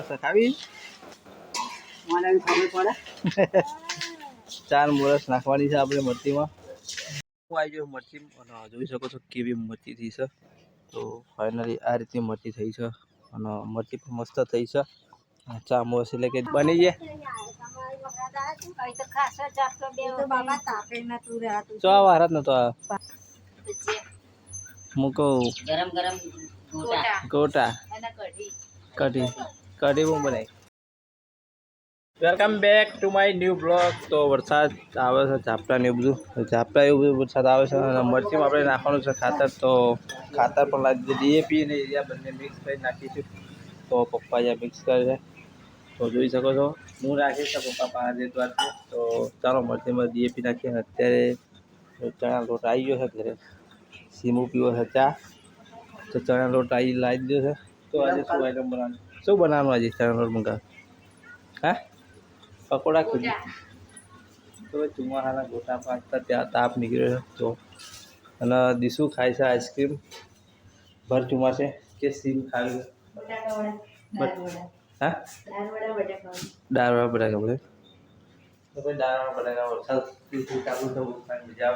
ખાવી મને ખબર પડે ચાર મોરસ નાખવાની છે આપણે મરચીમાં. હું આવી ગયો મરચી અને જોઈ શકો છો કેવી મરચી થઈ છે. તો ફાઇનલી આ રીતની મરચી થઈ છે અને મરચી પણ મસ્ત થઈ છે. ચા મોરસ એટલે કે બની જાય ચો વારત નતો હું કહું ગરમ ગરમ ગોટા કઢી કઢી હું બનાવી. Welcome back to my new blog. તો વરસાદ આવે છે ઝાપટા ને એવું બધું ઝાપટા એવું બધું વરસાદ આવે છે અને મરચીમાં આપણે નાખવાનું છે ખાતર. તો ખાતર પણ લાગી ડીએપી ને એરિયા બંને મિક્સ કરી નાખીશું. તો પપ્પા અહીંયા મિક્સ કરે છે તો જોઈ શકો છો. હું રાખીશ પપ્પા પાણા જેતવાર છે. તો ચાલો મરચીમાં ડીએપી નાખીએ. અત્યારે ચણા લોટ આવી ગયો છે ઘરે. સીમું પીવો છે ચા. તો ચણા લોટ આવી લાવી દીધો છે. તો આજે શું આઈટમ બનાવવાનું શું બનાવવાનું આજે ચણા લોટ મંગાવ હા પકોડા ખુરજી. તો ચોમાસાના ગોટા પાકતા ત્યાં તાપ નીકળ્યો છે. તો અને દીસુ ખાય છે આઈસ્ક્રીમ ભર ચોમાસે કે સીમ ખાવી હા દાળવાળા બટાકા બોલે તો ભાઈ દાળવાળા બટાકા વરસાદ ચાલુ થવું બીજા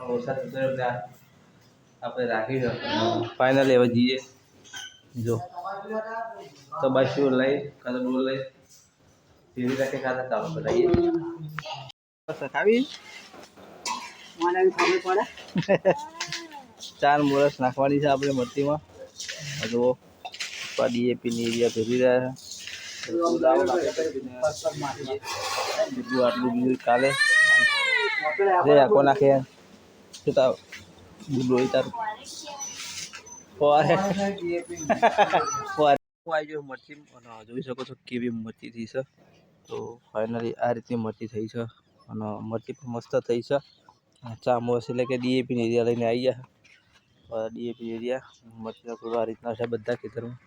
વરસાદ ત્યાં આપણે રાખી છે. ફાઇનલી હવે જઈએ જો તો બાશું લઈ કાં તો ડોલ લઈ ધીરે રાખે ખાતા ચાલો બનાવીએ. ખાવી મને ખબર પડે ચાર મોરસ નાખવાની છે આપણે મરચીમાં. જુઓ ડીએપી ની એરિયા ભેગી રહ્યા બીજું આટલું બીજું કાલે જે આખો નાખે જોતા ડોઈ તારું આવી ગયો મરચી અને જોઈ શકો છો કેવી મરચી થઈ છે. તો ફાઇનલી આ રીતની મરચી થઈ છે અને મરચી પણ મસ્ત થઈ છે. ચા મોરસ એટલે કે ડીએપી ની એરિયા લઈને આવી ગયા. ડીએપી એરિયા મરચીના થોડું આ રીતના છે બધા ખેતરમાં.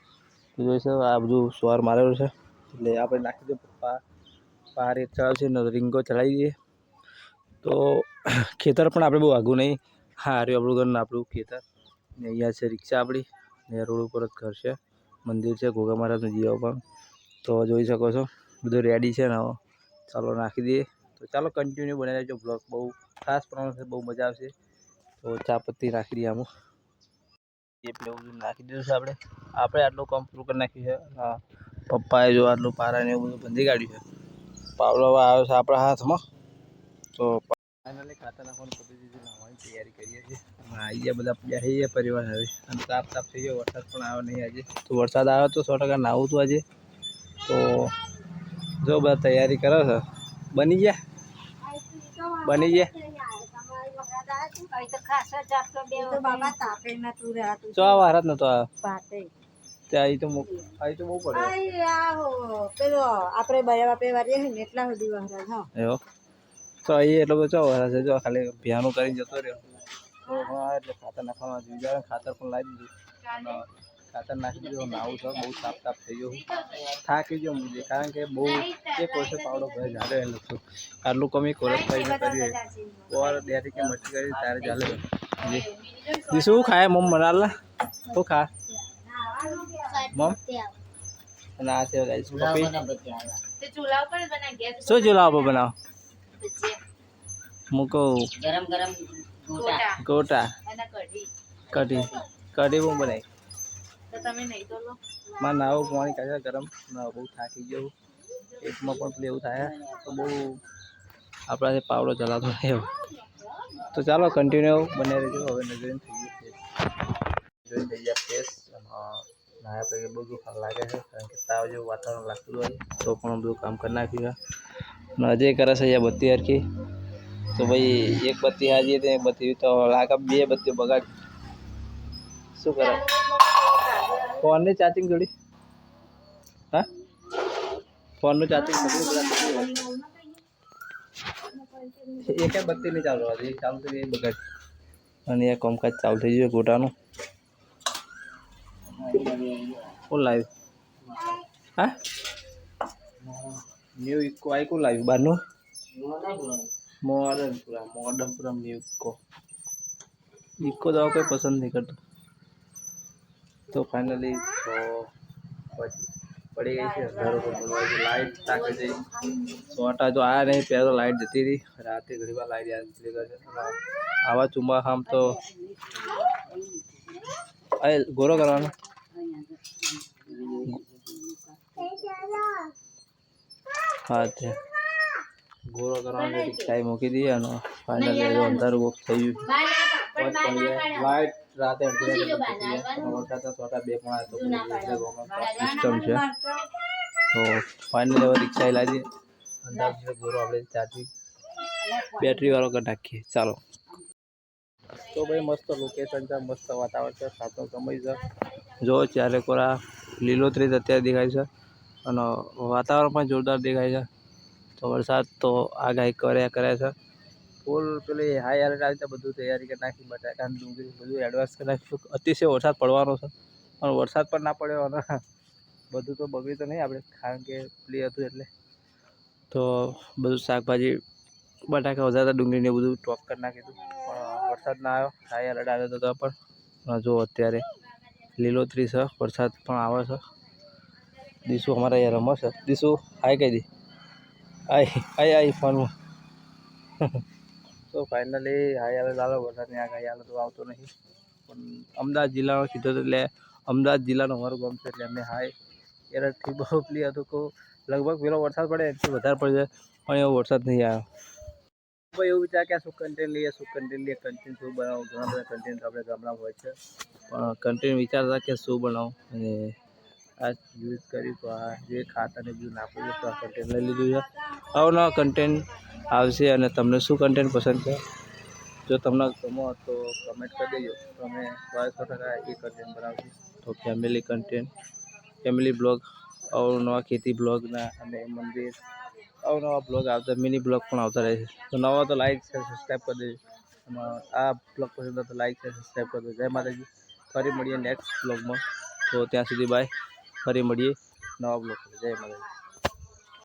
તો જોઈ શકો આ બધું સ્વાર મારેલું છે એટલે આપણે નાખી દઈએ. પપ્પા પાર એક ચડાવશે ને રીંગો ચડાવી દઈએ. તો ખેતર પણ આપણે બહુ આઘું નહીં. હા રહ્યું આપણું ઘર ને આપણું ખેતર ને અહીંયા છે રિક્ષા આપણી ને રોડ ઉપર જ ઘર છે. મંદિર છે ઘોઘા મહારાજનું જીવા પણ. તો જોઈ શકો છો બધું રેડી છે ને ચાલો નાખી દઈએ. તો ચાલો કન્ટિન્યુ બનાવી દેજો બ્લોગ. બહુ ખાસ પ્રમાણ બહુ મજા આવશે. તો ચા પત્તી નાખી દઈએ આમાં એ બધું નાખી દીધું છે આપણે આટલું કામ પૂરું કરી નાખ્યું છે. હા પપ્પાએ જો આટલું પારા ને એવું બધું બંધી કાઢ્યું છે. પાવડો આવે છે આપણા હાથમાં. તો ફાઇનલી ખાતર નાખવાનું પતી દીધું. નાહવાની તૈયારી કરીએ છીએ. આવી ગયા બધા બેસી ગયા પરિવાર હવે અને તાપ તાપ થઈ ગયો. વરસાદ પણ આવે નહીં આજે. તો વરસાદ આવ્યો તો 100% નાહવું હતું આજે. તો જો બધા તૈયારી કરો છો બની ગયા બની ગયા ચો વારત નતો ત્યાં તો આવી તો બહુ પડે પેલો આપણે બયા બાપે વારીએ ને એટલા સુધી વહરાજ હા એવો તો અહીં એટલો બધો ચો વરસ છે. જો ખાલી ભિયાનું કરીને જતો રહ્યો. તો હા એટલે ખાતર નાખવાનું બીજા ખાતર પણ લાવી દીધું. ખાતર નાખી દીધું. નાવું છે બહુ તાપ તાપ થઈ ગયો. થાકી ગયો મુજે કારણ કે બહુ એક વર્ષે પાવડો ભરે ચાલે એ લોકો આટલું કમી કોરસ કરીને કરીએ. ઓર ડેરી કે મચ્છી કરી તારે ચાલે જી શું ખાય મમ મનાલા શું ખા મમ અને આ છે શું ચૂલા ઉપર બનાવો હું કહું ગરમ ગરમ ગોટા કઢી કઢી હું બનાવી. મારે નાવું પાણી કાઢે ગરમ બહુ થાકી ગયો. પેટમાં પણ પેલું એવું થાય તો બહુ આપણાથી પાવડો ચલાતો નહીં. તો ચાલો કન્ટિન્યુ બને રહેજો. હવે નજર થઈ ગયા ફેસ નાયા પછી બધું લાગે છે કારણ કે તાવ જેવું વાતાવરણ લાગતું હોય તો પણ બધું કામ કરી નાખ્યું છે. અજય કરે છે અહીંયા બત્તી હરખી. તો ભાઈ એક બત્તી હાજી તો એક બત્તી તો લાગે બે બત્તીઓ બગાડી શું કરે ફોનની ચાર્જિંગ જોડી હા ફોનનું ચાર્જિંગ એક બત્તી નહીં ચાલુ હતી ચાલુ થઈ ગઈ બગાડી અને એ કામકાજ ચાલુ થઈ ગયું ગોટાનું. કોણ લાવ્યું હા ન્યુ ઇકો આ કોણ લાવ્યું બહારનું મોડર્નપુરા ન્યુ ઇકો દવા કોઈ પસંદ નહીં કરતો. તો ફાઇનલી પડી ગઈ છે અંધારો પણ બોલવાય છે લાઇટ તાકે છે સોટા જો આયા નહીં પહેલો લાઇટ જતી રહી રાતે ઘણી વાર લાઇટ યાદ છે આવા ચોમાસામાં તો અરે ગોરો કરવાનો હા તે ગોરો કરવાનો રિક્ષા મૂકી દઈએ અને ફાઇનલી અંધારું બુક થઈ ગયું લાઇટ રાતે વરસાદ સોટા બે પણ સિસ્ટમ છે તો ફાઇનલી હવે રિક્ષા લાવી દઈએ અંધારું ગોરો આપણે ચાર્જિંગ બેટરી વાળો કરી નાખીએ ચાલો તો ભાઈ મસ્ત લોકેશન છે મસ્ત વાતાવરણ છે સાતનો સમય છે જો ચારે કોરા લીલોતરી અત્યારે દેખાય છે અને વાતાવરણ પણ જોરદાર દેખાય છે તો વરસાદ તો આગાહી કરે છે ફૂલ પેલી હાઈ એલર્ટ આવી છે બધું તૈયારી કરી નાખી બટાકા ડુંગળી બધું એડવાન્સ કરી નાખ્યું અતિશય વરસાદ પડવાનો છે પણ વરસાદ પણ ના પડ્યો અને બધું તો બગડી તો નહીં આપણે કારણ કે પેલી હતું એટલે તો બધું શાકભાજી બટાકા વધારે ડુંગળીને બધું ટોપ કરી નાખ્યું પણ વરસાદ ના આવ્યો હાઈ એલર્ટ આવ્યો હતો તો પણ જો અત્યારે લીલોતરી છે વરસાદ પણ આવે છે દીસુ અમારા અહીંયા રમે છે દીસુ હાઈ કહી દી આઈ ફોનમાં તો ફાઇનલી હાઈ એલર્ટ આવે વરસાદની આગાહી આવે તો આવતો નહીં પણ અમદાવાદ જિલ્લાનો કીધો એટલે અમદાવાદ જિલ્લાનો અમારું ગામ છે એટલે અમને હાઈ એલર્ટથી બહુ પ્લી હતું કે લગભગ પેલો વરસાદ પડે એનાથી વધારે પડી જાય પણ એવો વરસાદ નહીં આવ્યો ભાઈ એવું વિચાર કે શું કન્ટેન્ટ લઈએ કન્ટેન્ટ શું બનાવું ઘણા બધા કન્ટેન્ટ આપણે ગામડામાં હોય છે પણ કન્ટેન્ટ વિચારતા કે શું બનાવું અને આ યુઝ કર્યું તો આ જે ખાતાને બધું નાખવું છે તો આ કન્ટેન્ટ લઈ લીધું છે અવનવા કન્ટેન્ટ આવશે અને તમને શું કન્ટેન્ટ પસંદ છે જો તમને ગમો તો કમેન્ટ કરી દેજો તો અમે 100% એ કન્ટેન્ટ બનાવશું તો ફેમિલી બ્લોગ અવનવા ખેતી બ્લોગના અને મંદિર અવનવા બ્લોગ આવતા મિની બ્લોગ પણ આવતા રહે છે તો નવા તો લાઈક છે સબસ્ક્રાઈબ કરી દેજો અને આ બ્લોગ પસંદ તો લાઈક છે સબસ્ક્રાઈબ કરી દેજો જય માતાજી ફરી મળીએ નેક્સ્ટ બ્લોગમાં તો ત્યાં સુધી બાય ફરી મળીએ નવા બ્લોગ જય માતાજી